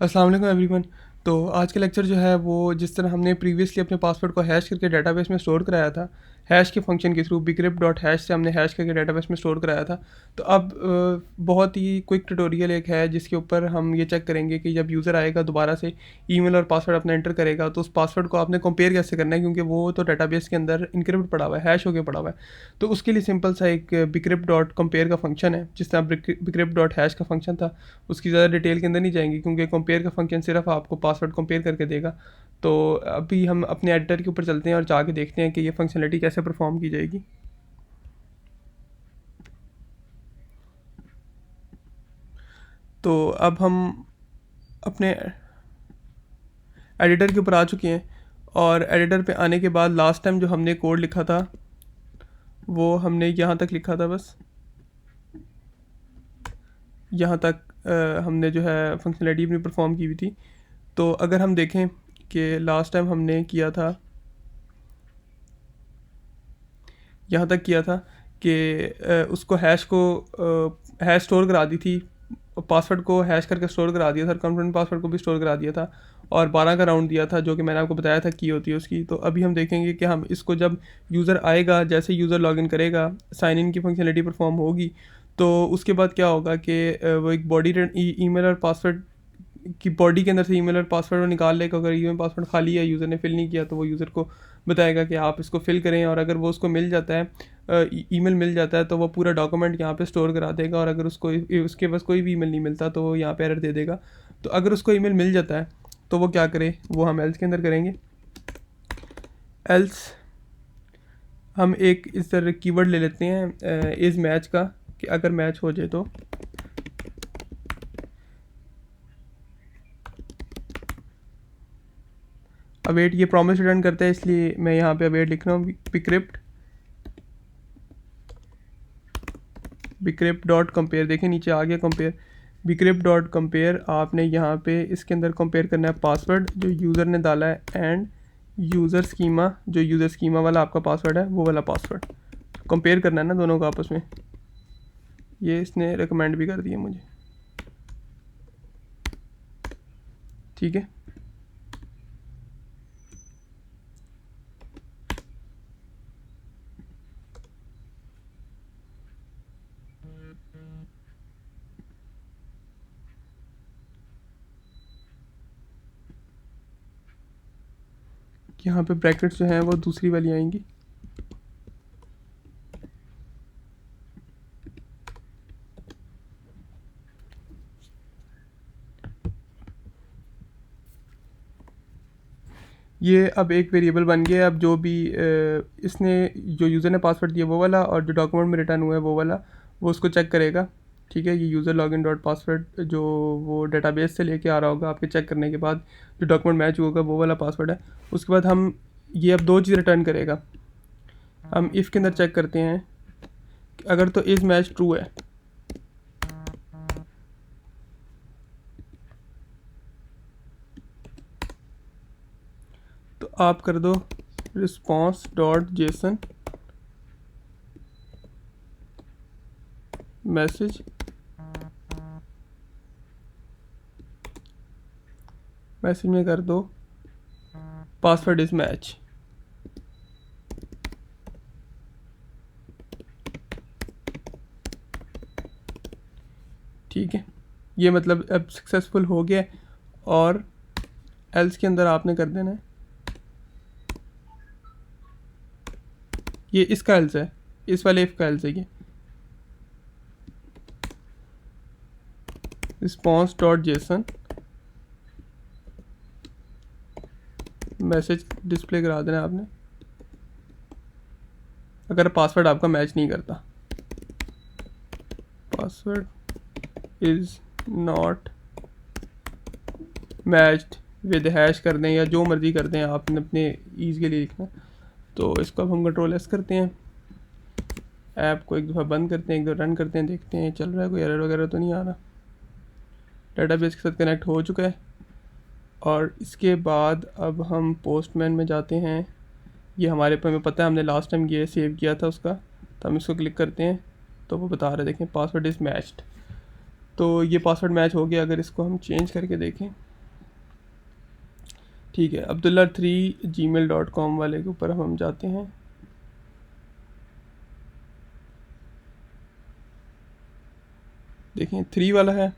अस्सलाम वालेकुम एवरीवन। तो आज का लेक्चर जो है वो जिस तरह हमने प्रीवियसली अपने पासवर्ड को हैश करके डेटाबेस में स्टोर कराया था, हैश के फंक्शन के थ्रू bcrypt डॉट हैश से हमने हैश करके डेटाबेस में स्टोर कराया था। तो अब बहुत ही क्विक ट्यूटोरियल एक है जिसके ऊपर हम ये चेक करेंगे कि जब यूज़र आएगा दोबारा से ईमेल और पासवर्ड अपना एंटर करेगा तो उस पासवर्ड को आपने कंपेयर कैसे करना है, क्योंकि वो तो डेटाबेस के अंदर इनक्रिप्ट पड़ा हुआ है, हैश होके पड़ा हुआ है। तो उसके लिए सिंपल सा एक bcrypt डॉट कंपेयर का फंक्शन है, जिस तरह bcrypt डॉट हैश का फंक्शन था। उसकी ज़्यादा डिटेल के अंदर नहीं जाएंगे क्योंकि कंपेयर का फंक्शन सिर्फ आपको पासवर्ड कंपेयर करके देगा। तो अभी हम अपने एडिटर के ऊपर चलते हैं और जाके देखते हैं कि ये फंक्शनलिटी कैसे परफॉर्म की जाएगी। तो अब हम अपने एडिटर के ऊपर आ चुके हैं और एडिटर पे आने के बाद लास्ट टाइम जो हमने कोड लिखा था वो हमने यहाँ तक लिखा था, बस यहाँ तक हमने जो है फंक्शनलिटी अपनी परफॉर्म की हुई थी। तो अगर हम देखें कि लास्ट टाइम हमने किया था, यहाँ तक किया था कि उसको हैश को हैश स्टोर करा दी थी, पासवर्ड को हैश करके स्टोर करा दिया था, कॉन्फिडेंट पासवर्ड को भी स्टोर करा दिया था और 12 का राउंड दिया था जो कि मैंने आपको बताया था की होती है उसकी। तो अभी हम देखेंगे कि हम इसको जब यूज़र आएगा, जैसे यूज़र लॉगिन करेगा, साइन इन की फंक्शनलिटी परफॉर्म होगी, तो उसके बाद क्या होगा कि वो एक बॉडी ईमेल और पासवर्ड कि बॉडी के अंदर से ईमेल और पासवर्ड निकाल लेगा। अगर ईमेल पासवर्ड खाली है, यूज़र ने फिल नहीं किया, तो वो यूज़र को बताएगा कि आप इसको फिल करें, और अगर वो उसको मिल जाता है, ईमेल मिल जाता है, तो वो पूरा डॉक्यूमेंट यहाँ पे स्टोर करा देगा। और अगर उसको उसके पास कोई भी ईमेल नहीं मिलता तो वो यहाँ पे एरर दे देगा। तो अगर उसको ईमेल मिल जाता है तो वो क्या करे, वो हम एल्स के अंदर करेंगे। एल्स हम एक इस तरह कीवर्ड ले लेते हैं इज़ मैच का, कि अगर मैच हो जाए तो अवेट, ये प्रॉमिस रिटर्न करता है, इसलिए मैं यहाँ पे अवेट लिख रहा हूँ। bcrypt डॉट कंपेयर, देखिए नीचे आ गया कंपेयर। bcrypt डॉट कंपेयर आपने यहाँ पे इसके अंदर कंपेयर करना है पासवर्ड जो यूज़र ने डाला है एंड यूज़र स्कीमा, जो यूज़र स्कीमा वाला आपका पासवर्ड है वो वाला पासवर्ड कंपेयर करना है ना दोनों का आपस में। ये इसने रिकमेंड भी कर दिया मुझे, ठीक है। यहाँ पे ब्रैकेट्स जो हैं वो दूसरी वाली आएंगी। ये अब एक वेरिएबल बन गया है। अब जो भी इसने जो यूज़र ने पासवर्ड दिया वो वाला, और जो डॉक्यूमेंट में रिटर्न हुआ है वो वाला, वो उसको चेक करेगा, ठीक है। ये यूज़र लॉगिन डॉट पासवर्ड जो वो डेटाबेस से लेके आ रहा होगा, आपके चेक करने के बाद जो डॉक्यूमेंट मैच होगा वो वाला पासवर्ड है। उसके बाद हम ये अब दो चीज़ रिटर्न करेगा। हम इफ़ के अंदर चेक करते हैं, अगर तो इज़ मैच ट्रू है तो आप कर दो रिस्पॉन्स डॉट जेसन मैसेज में कर दो पासवर्ड इज़ मैच। ठीक है, ये मतलब अब सक्सेसफुल हो गया। और एल्स के अंदर आपने कर देना है, ये इसका एल्स है, इस वाले इफ का एल्स है ये। Response dot JSON message display करा देना आपने अगर पासवर्ड आपका मैच नहीं करता। Password is not matched with hash कर दें या जो मर्ज़ी कर दें, आपने अपने ईज़ के लिए लिखना। तो इसको अब हम कंट्रोल एस करते हैं, ऐप को एक दफ़ा बंद करते हैं, एक दफ़ा रन करते हैं, देखते हैं चल रहा है, कोई एरर वगैरह तो नहीं आ रहा। डेटाबेस के साथ कनेक्ट हो चुका है। और इसके बाद अब हम पोस्टमैन में जाते हैं। ये हमारे पर हमें पता है, हमने लास्ट टाइम ये सेव किया था उसका, तो हम इसको क्लिक करते हैं तो वो बता रहे, देखें पासवर्ड इज़ मैच्ड। तो ये पासवर्ड मैच हो गया। अगर इसको हम चेंज करके देखें, ठीक है, abdullah3@gmail.com वाले के ऊपर हम जाते हैं। देखें 3 वाला है,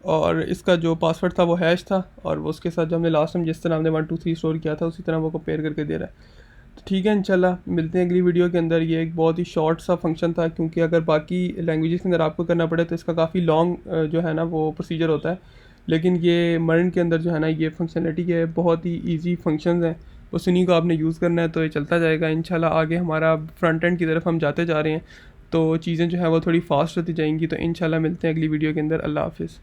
और इसका जो पासवर्ड था वो हैश था, और वो उसके साथ जो हमने लास्ट टाइम जिस तरह हमने 1 2 3 स्टोर किया था उसी तरह वो कंपेयर करके दे रहा है। तो ठीक है, इंशाल्लाह मिलते हैं अगली वीडियो के अंदर। ये एक बहुत ही शॉर्ट सा फंक्शन था, क्योंकि अगर बाकी लैंग्वेजेस के अंदर आपको करना पड़े तो इसका काफ़ी लॉन्ग जो है ना वो प्रोसीजर होता है। लेकिन ये मर्न के अंदर जो है ना ये फंक्शनलिटी के बहुत ही ईजी फंक्शंस हैं, बस उन्हीं को आपने यूज़ करना है तो ये चलता जाएगा इंशाल्लाह। आगे हमारा फ्रंट एंड की तरफ हम जाते जा रहे हैं, तो चीज़ें जो है वो थोड़ी फास्ट होती जाएंगी। तो इंशाल्लाह मिलते हैं अगली वीडियो के अंदर। अल्लाह हाफिज़।